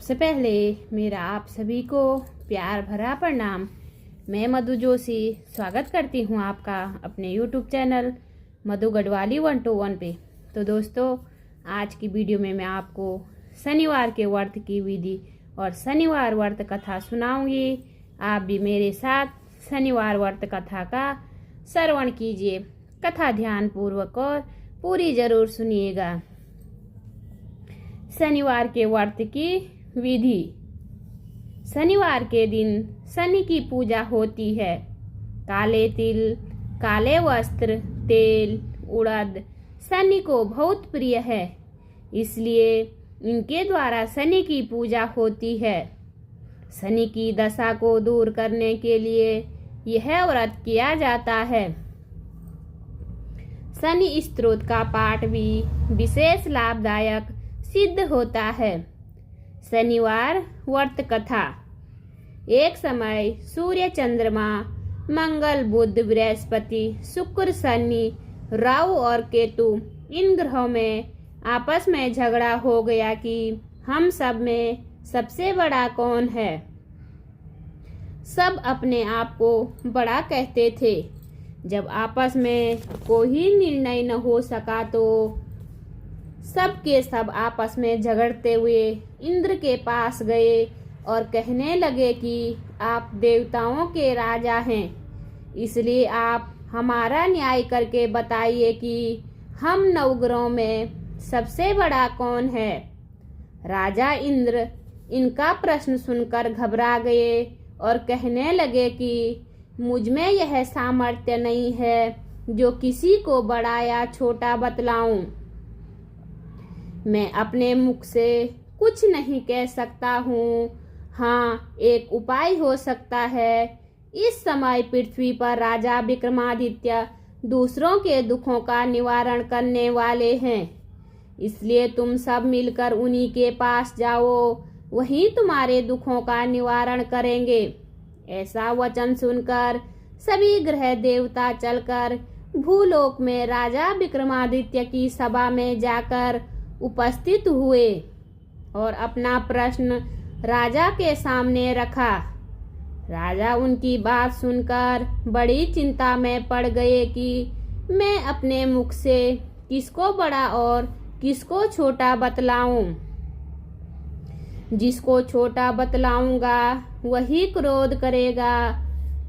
सबसे पहले मेरा आप सभी को प्यार भरा प्रणाम। मैं मधु जोशी स्वागत करती हूँ आपका अपने YouTube चैनल मधु गढ़वाली 121 पे। तो दोस्तों, आज की वीडियो में मैं आपको शनिवार के व्रत की विधि और शनिवार व्रत कथा सुनाऊंगी। आप भी मेरे साथ शनिवार व्रत कथा का श्रवण कीजिए। कथा ध्यान पूर्वक और पूरी जरूर सुनिएगा। शनिवार के व्रत की विधि। शनिवार के दिन शनि की पूजा होती है। काले तिल, काले वस्त्र, तेल, उड़द शनि को बहुत प्रिय है, इसलिए इनके द्वारा शनि की पूजा होती है। शनि की दशा को दूर करने के लिए यह व्रत किया जाता है। शनि स्तोत्र का पाठ भी विशेष लाभदायक सिद्ध होता है। शनिवार व्रत कथा। एक समय सूर्य, चंद्रमा, मंगल, बुध, बृहस्पति, शुक्र, शनि, राहु और केतु इन ग्रहों में आपस में झगड़ा हो गया कि हम सब में सबसे बड़ा कौन है। सब अपने आप को बड़ा कहते थे। जब आपस में कोई निर्णय न हो सका तो सब के सब आपस में झगड़ते हुए इंद्र के पास गए और कहने लगे कि आप देवताओं के राजा हैं, इसलिए आप हमारा न्याय करके बताइए कि हम नवग्रहों में सबसे बड़ा कौन है। राजा इंद्र इनका प्रश्न सुनकर घबरा गए और कहने लगे कि मुझ में यह सामर्थ्य नहीं है जो किसी को बड़ा या छोटा बतलाऊं। मैं अपने मुख से कुछ नहीं कह सकता हूँ। हाँ, एक उपाय हो सकता है। इस समय पृथ्वी पर राजा विक्रमादित्य दूसरों के दुखों का निवारण करने वाले हैं, इसलिए तुम सब मिलकर उन्हीं के पास जाओ, वहीं तुम्हारे दुखों का निवारण करेंगे। ऐसा वचन सुनकर सभी ग्रह देवता चलकर भूलोक में राजा विक्रमादित्य की सभा में जाकर उपस्थित हुए और अपना प्रश्न राजा के सामने रखा। राजा उनकी बात सुनकर बड़ी चिंता में पड़ गए कि मैं अपने मुख से किसको बड़ा और किसको छोटा बतलाऊं। जिसको छोटा बतलाऊंगा वही क्रोध करेगा,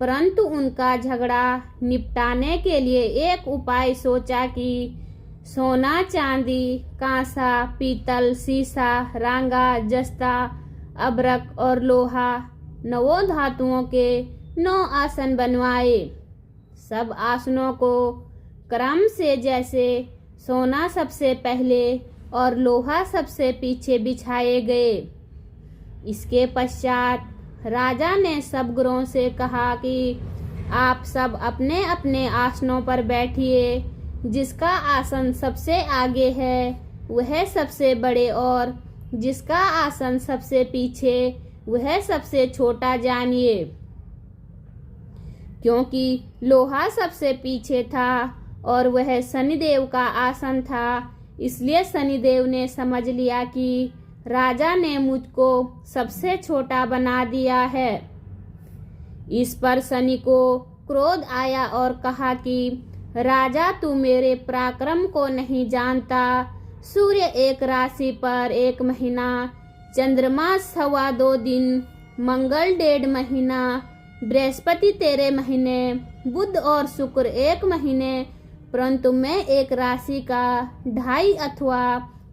परंतु उनका झगड़ा निपटाने के लिए एक उपाय सोचा कि सोना, चांदी, कांसा, पीतल, शीशा, रांगा, जस्ता, अभ्रक और लोहा 9 धातुओं के 9 आसन बनवाए। सब आसनों को क्रम से जैसे सोना सबसे पहले और लोहा सबसे पीछे बिछाए गए। इसके पश्चात राजा ने सब ग्रहों से कहा कि आप सब अपने अपने आसनों पर बैठिए। जिसका आसन सबसे आगे है वह सबसे बड़े और जिसका आसन सबसे पीछे वह सबसे छोटा जानिए। क्योंकि लोहा सबसे पीछे था और वह शनिदेव का आसन था, इसलिए शनिदेव ने समझ लिया कि राजा ने मुझको सबसे छोटा बना दिया है। इस पर शनि को क्रोध आया और कहा कि राजा, तू मेरे पराक्रम को नहीं जानता। सूर्य एक राशि पर 1 महीना, चंद्रमा 2.25 दिन, मंगल 1.5 महीना, बृहस्पति 13 महीने, बुध और शुक्र 1 महीने, परंतु मैं एक राशि का 2.5 अथवा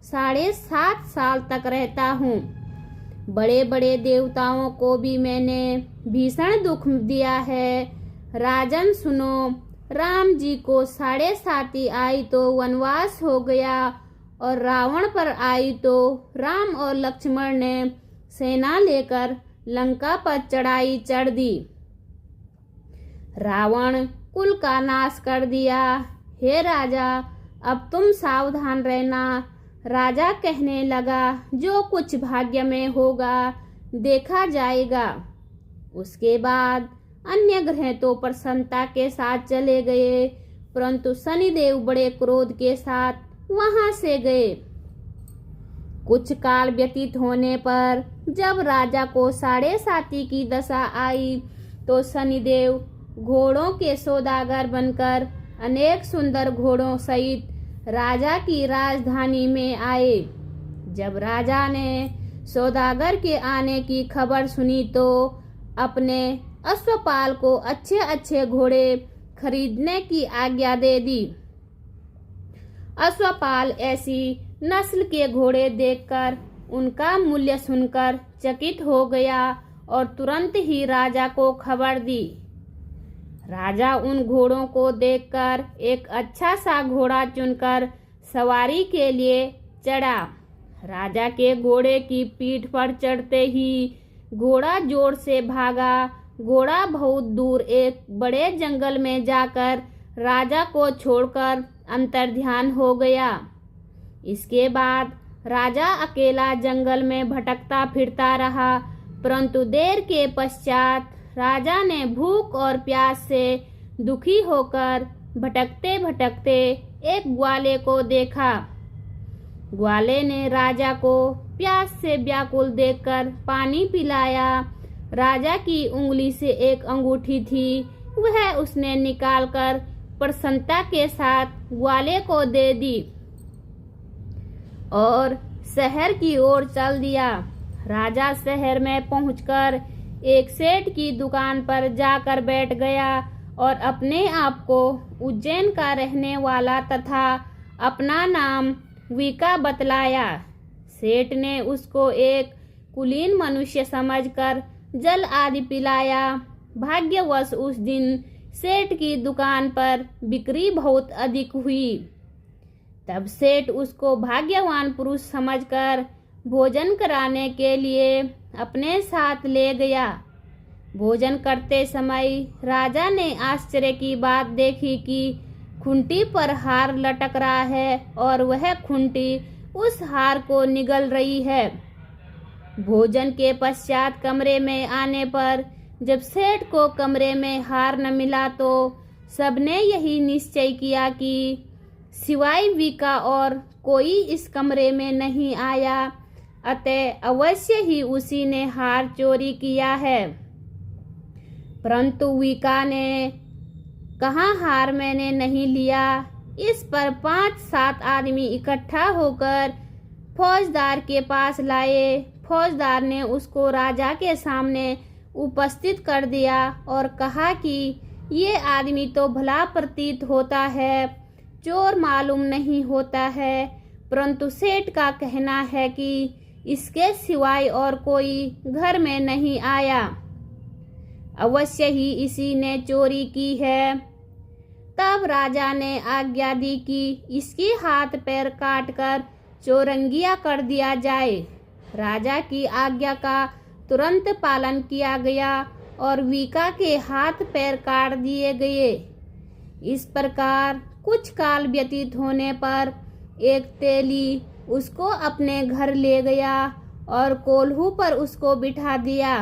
7.5 साल तक रहता हूँ। बड़े बड़े देवताओं को भी मैंने भीषण दुख दिया है। राजन सुनो, राम जी को 7.5 आई तो वनवास हो गया और रावण पर आई तो राम और लक्ष्मण ने सेना लेकर लंका पर चढ़ाई चढ़ दी। रावण कुल का नाश कर दिया। हे राजा, अब तुम सावधान रहना। राजा कहने लगा, जो कुछ भाग्य में होगा देखा जाएगा। उसके बाद अन्य ग्रह तो प्रसन्नता के साथ चले गए, परंतु शनिदेव बड़े क्रोध के साथ वहां से गए कुछ काल व्यतीत होने पर जब राजा को 7.5 की दशा आई तो शनिदेव घोड़ों के सौदागर बनकर अनेक सुंदर घोड़ों सहित राजा की राजधानी में आए। जब राजा ने सौदागर के आने की खबर सुनी तो अपने अश्वपाल को अच्छे अच्छे घोड़े खरीदने की आज्ञा दे दी। अश्वपाल ऐसी नस्ल के घोड़े देखकर उनका मूल्य सुनकर चकित हो गया और तुरंत ही राजा को खबर दी। राजा उन घोड़ों को देखकर एक अच्छा सा घोड़ा चुनकर सवारी के लिए चढ़ा। राजा के घोड़े की पीठ पर चढ़ते ही घोड़ा जोर से भागा। घोड़ा बहुत दूर एक बड़े जंगल में जाकर राजा को छोड़कर अंतर्ध्यान हो गया। इसके बाद राजा अकेला जंगल में भटकता फिरता रहा, परंतु देर के पश्चात राजा ने भूख और प्यास से दुखी होकर भटकते भटकते एक ग्वाले को देखा। ग्वाले ने राजा को प्यास से व्याकुल देखकर पानी पिलाया। राजा की उंगली से एक अंगूठी थी, वह उसने निकालकर प्रसन्नता के साथ ग्वाले को दे दी और शहर की ओर चल दिया। राजा शहर में पहुंचकर एक सेठ की दुकान पर जाकर बैठ गया और अपने आप को उज्जैन का रहने वाला तथा अपना नाम वीका बतलाया। सेठ ने उसको एक कुलीन मनुष्य समझकर जल आदि पिलाया। भाग्यवश उस दिन सेठ की दुकान पर बिक्री बहुत अधिक हुई। तब सेठ उसको भाग्यवान पुरुष समझकर भोजन कराने के लिए अपने साथ ले गया। भोजन करते समय राजा ने आश्चर्य की बात देखी कि खूंटी पर हार लटक रहा है और वह खूंटी उस हार को निगल रही है। भोजन के पश्चात कमरे में आने पर जब सेठ को कमरे में हार न मिला तो सबने यही निश्चय किया कि सिवाय वीका और कोई इस कमरे में नहीं आया, अतः अवश्य ही उसी ने हार चोरी किया है। परंतु वीका ने कहा हार मैंने नहीं लिया। इस पर 5-7 आदमी इकट्ठा होकर फौजदार के पास लाए। फौजदार ने उसको राजा के सामने उपस्थित कर दिया और कहा कि ये आदमी तो भला प्रतीत होता है, चोर मालूम नहीं होता है, परंतु सेठ का कहना है कि इसके सिवाय और कोई घर में नहीं आया, अवश्य ही इसी ने चोरी की है। तब राजा ने आज्ञा दी कि इसकी हाथ पैर काटकर चौरंगिया कर दिया जाए। राजा की आज्ञा का तुरंत पालन किया गया और वीका के हाथ पैर काट दिए गए। इस प्रकार कुछ काल व्यतीत होने पर एक तेली उसको अपने घर ले गया और कोल्हू पर उसको बिठा दिया।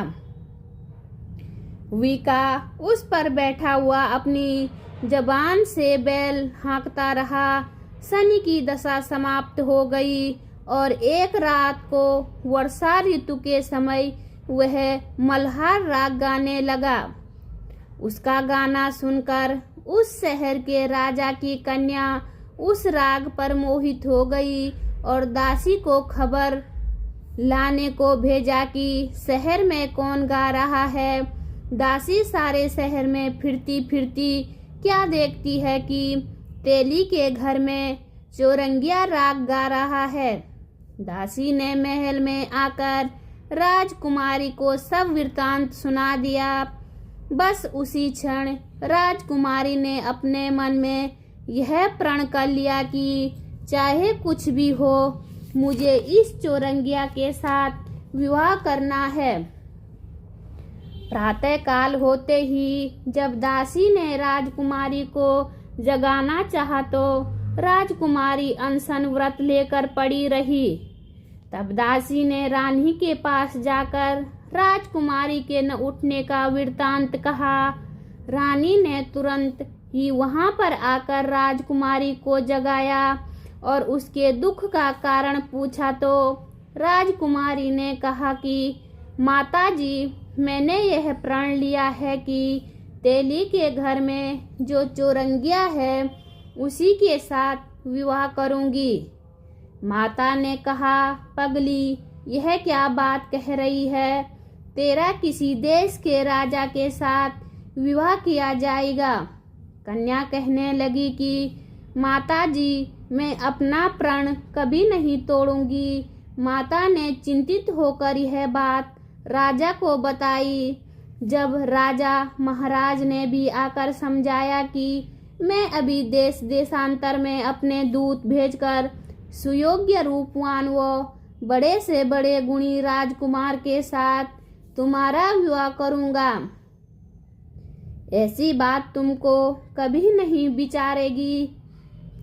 वीका उस पर बैठा हुआ अपनी जबान से बैल हाँकता रहा। शनि की दशा समाप्त हो गई और एक रात को वर्षा ऋतु के समय वह मल्हार राग गाने लगा। उसका गाना सुनकर उस शहर के राजा की कन्या उस राग पर मोहित हो गई और दासी को खबर लाने को भेजा कि शहर में कौन गा रहा है। दासी सारे शहर में फिरती फिरती क्या देखती है कि तेली के घर में चौरंगिया राग गा रहा है। दासी ने महल में आकर राजकुमारी को सब वृतांत सुना दिया। बस उसी क्षण राजकुमारी ने अपने मन में यह प्रण कर लिया कि चाहे कुछ भी हो, मुझे इस चौरंगिया के साथ विवाह करना है। प्रातः काल होते ही जब दासी ने राजकुमारी को जगाना चाहा तो राजकुमारी अनशन व्रत लेकर पड़ी रही। तब दासी ने रानी के पास जाकर राजकुमारी के न उठने का वृतांत कहा। रानी ने तुरंत ही वहां पर आकर राजकुमारी को जगाया और उसके दुख का कारण पूछा तो राजकुमारी ने कहा कि माताजी, मैंने यह प्रण लिया है कि तेली के घर में जो चोरंगिया है उसी के साथ विवाह करूंगी। माता ने कहा, पगली, यह क्या बात कह रही है? तेरा किसी देश के राजा के साथ विवाह किया जाएगा। कन्या कहने लगी कि माताजी, मैं अपना प्रण कभी नहीं तोड़ूंगी। माता ने चिंतित होकर यह बात राजा को बताई। जब राजा महाराज ने भी आकर समझाया कि मैं अभी देश देशांतर में अपने दूत भेजकर सुयोग्य रूपवान व बड़े से बड़े गुणी राजकुमार के साथ तुम्हारा विवाह करूंगा, ऐसी बात तुमको कभी नहीं विचारेगी।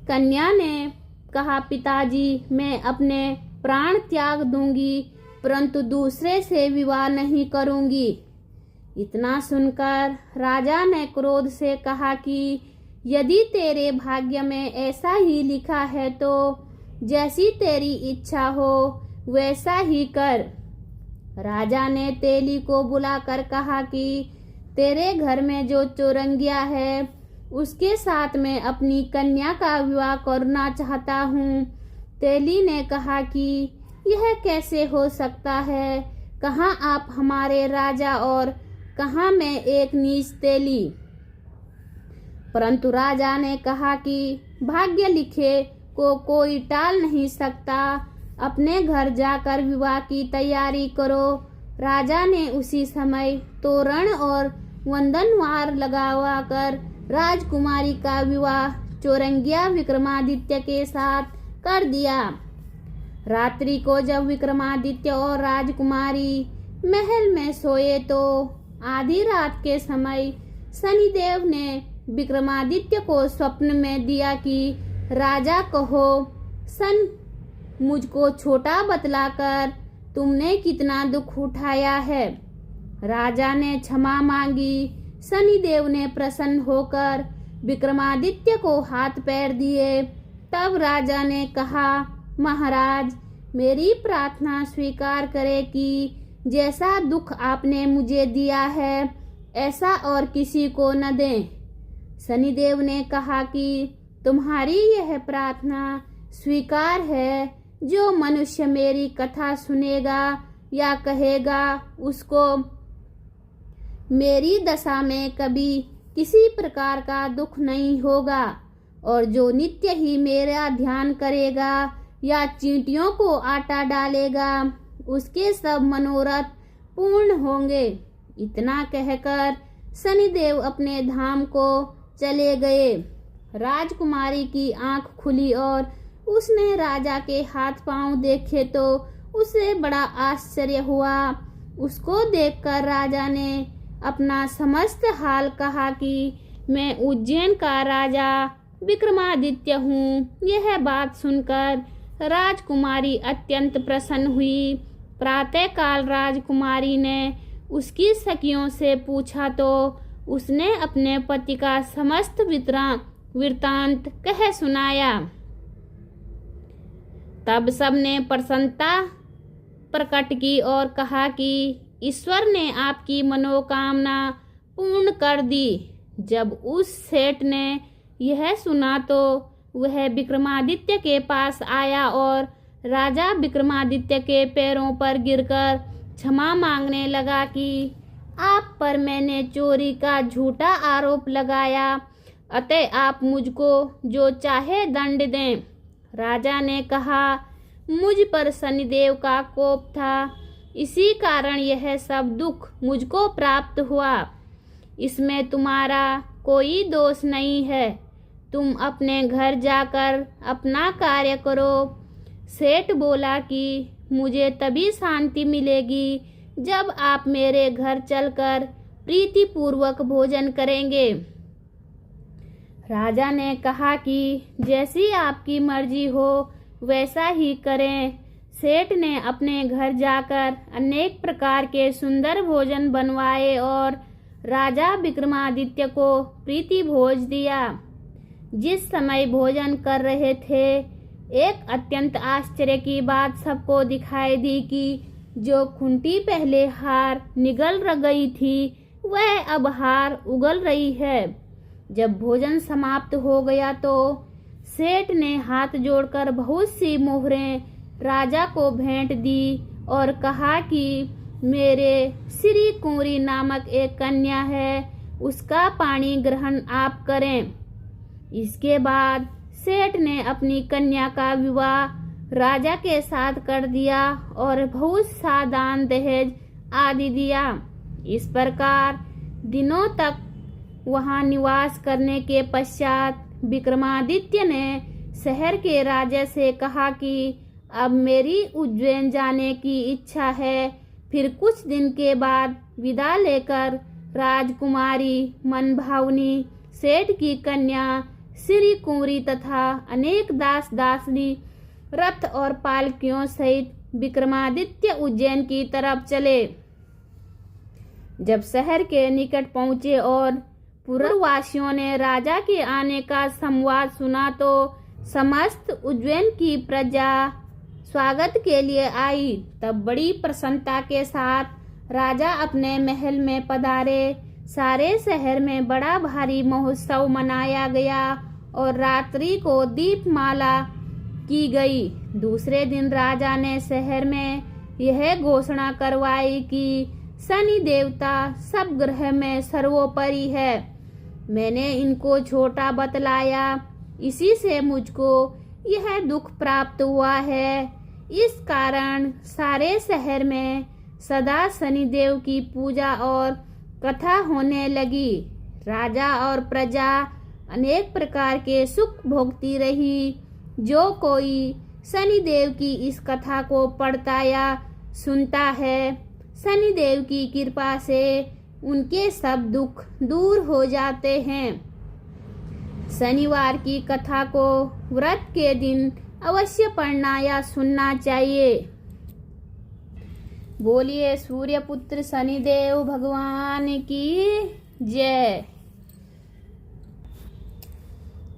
कन्या ने कहा, पिताजी, मैं अपने प्राण त्याग दूंगी, परंतु दूसरे से विवाह नहीं करूंगी। इतना सुनकर राजा ने क्रोध से कहा कि यदि तेरे भाग्य में ऐसा ही लिखा है तो जैसी तेरी इच्छा हो वैसा ही कर। राजा ने तेली को बुलाकर कहा कि तेरे घर में जो चोरंगिया है उसके साथ मैं अपनी कन्या का विवाह करना चाहता हूँ। तेली ने कहा कि यह कैसे हो सकता है? कहाँ आप हमारे राजा और कहाँ मैं एक नीच तेली? परंतु राजा ने कहा कि भाग्य लिखे को कोई टाल नहीं सकता। अपने घर जाकर विवाह की तैयारी करो। राजा ने उसी समय तोरण और वंदनवार लगवा कर राजकुमारी का विवाह चोरंगिया विक्रमादित्य के साथ कर दिया। रात्रि को जब विक्रमादित्य और राजकुमारी महल में सोए तो आधी रात के समय शनिदेव ने विक्रमादित्य को स्वप्न में दिया कि राजा कहो, सन मुझको छोटा बतलाकर तुमने कितना दुख उठाया है। राजा ने क्षमा मांगी। शनिदेव ने प्रसन्न होकर विक्रमादित्य को हाथ पैर दिए। तब राजा ने कहा, महाराज, मेरी प्रार्थना स्वीकार करें कि जैसा दुख आपने मुझे दिया है ऐसा और किसी को न दें। शनिदेव ने कहा कि तुम्हारी यह प्रार्थना स्वीकार है। जो मनुष्य मेरी कथा सुनेगा या कहेगा उसको मेरी दशा में कभी किसी प्रकार का दुख नहीं होगा, और जो नित्य ही मेरा ध्यान करेगा या चींटियों को आटा डालेगा उसके सब मनोरथ पूर्ण होंगे। इतना कहकर शनिदेव अपने धाम को चले गए। राजकुमारी की आंख खुली और उसने राजा के हाथ पांव देखे तो उसे बड़ा आश्चर्य हुआ। उसको देखकर राजा ने अपना समस्त हाल कहा कि मैं उज्जैन का राजा विक्रमादित्य हूँ। यह बात सुनकर राजकुमारी अत्यंत प्रसन्न हुई। प्रातःकाल राजकुमारी ने उसकी सखियों से पूछा तो उसने अपने पति का समस्त वृतांत कह सुनाया। तब सबने प्रसन्नता प्रकट की और कहा कि ईश्वर ने आपकी मनोकामना पूर्ण कर दी। जब उस सेठ ने यह सुना तो वह विक्रमादित्य के पास आया और राजा विक्रमादित्य के पैरों पर गिरकर क्षमा मांगने लगा कि आप पर मैंने चोरी का झूठा आरोप लगाया, अतः आप मुझको जो चाहे दंड दें। राजा ने कहा, मुझ पर शनिदेव का कोप था, इसी कारण यह सब दुख मुझको प्राप्त हुआ। इसमें तुम्हारा कोई दोष नहीं है। तुम अपने घर जाकर अपना कार्य करो। सेठ बोला कि मुझे तभी शांति मिलेगी जब आप मेरे घर चलकर प्रीतिपूर्वक भोजन करेंगे। राजा ने कहा कि जैसी आपकी मर्जी हो वैसा ही करें। सेठ ने अपने घर जाकर अनेक प्रकार के सुंदर भोजन बनवाए और राजा विक्रमादित्य को प्रीति भोज दिया। जिस समय भोजन कर रहे थे एक अत्यंत आश्चर्य की बात सबको दिखाई दी कि जो खूंटी पहले हार निगल गई थी वह अब हार उगल रही है। जब भोजन समाप्त हो गया तो सेठ ने हाथ जोड़कर बहुत सी मोहरें राजा को भेंट दी और कहा कि मेरे श्री कुंवरी नामक एक कन्या है, उसका पाणी ग्रहण आप करें। इसके बाद सेठ ने अपनी कन्या का विवाह राजा के साथ कर दिया और बहुत सा दान दहेज आदि दिया। इस प्रकार दिनों तक वहां निवास करने के पश्चात विक्रमादित्य ने शहर के राजा से कहा कि अब मेरी उज्जैन जाने की इच्छा है। फिर कुछ दिन के बाद विदा लेकर राजकुमारी मनभावनी सेठ की कन्या श्री कुंवरी तथा अनेक दास दासी रथ और पालकियों सहित विक्रमादित्य उज्जैन की तरफ चले। जब शहर के निकट पहुंचे और पुरवासियों ने राजा के आने का संवाद सुना तो समस्त उज्जैन की प्रजा स्वागत के लिए आई। तब बड़ी प्रसन्नता के साथ राजा अपने महल में पधारे। सारे शहर में बड़ा भारी महोत्सव मनाया गया और रात्रि को दीपमाला की गई। दूसरे दिन राजा ने शहर में यह घोषणा करवाई कि शनि देवता सब ग्रह में सर्वोपरि है। मैंने इनको छोटा बतलाया, इसी से मुझको यह दुख प्राप्त हुआ है। इस कारण सारे शहर में सदा शनिदेव की पूजा और कथा होने लगी। राजा और प्रजा अनेक प्रकार के सुख भोगती रही। जो कोई शनिदेव की इस कथा को पढ़ता या सुनता है, शनिदेव की कृपा से उनके सब दुख दूर हो जाते हैं। शनिवार की कथा को व्रत के दिन अवश्य पढ़ना या सुनना चाहिए। बोलिए सूर्यपुत्र शनिदेव भगवान की जय।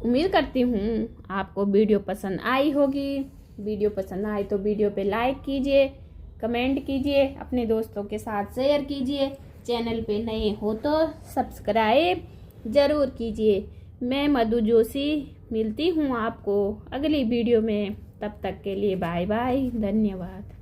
उम्मीद करती हूँ आपको वीडियो पसंद आई होगी। वीडियो पसंद आए तो वीडियो पे लाइक कीजिए, कमेंट कीजिए, अपने दोस्तों के साथ शेयर कीजिए। चैनल पे नए हो तो सब्सक्राइब ज़रूर कीजिए। मैं मधु जोशी मिलती हूँ आपको अगली वीडियो में। तब तक के लिए बाय बाय, धन्यवाद।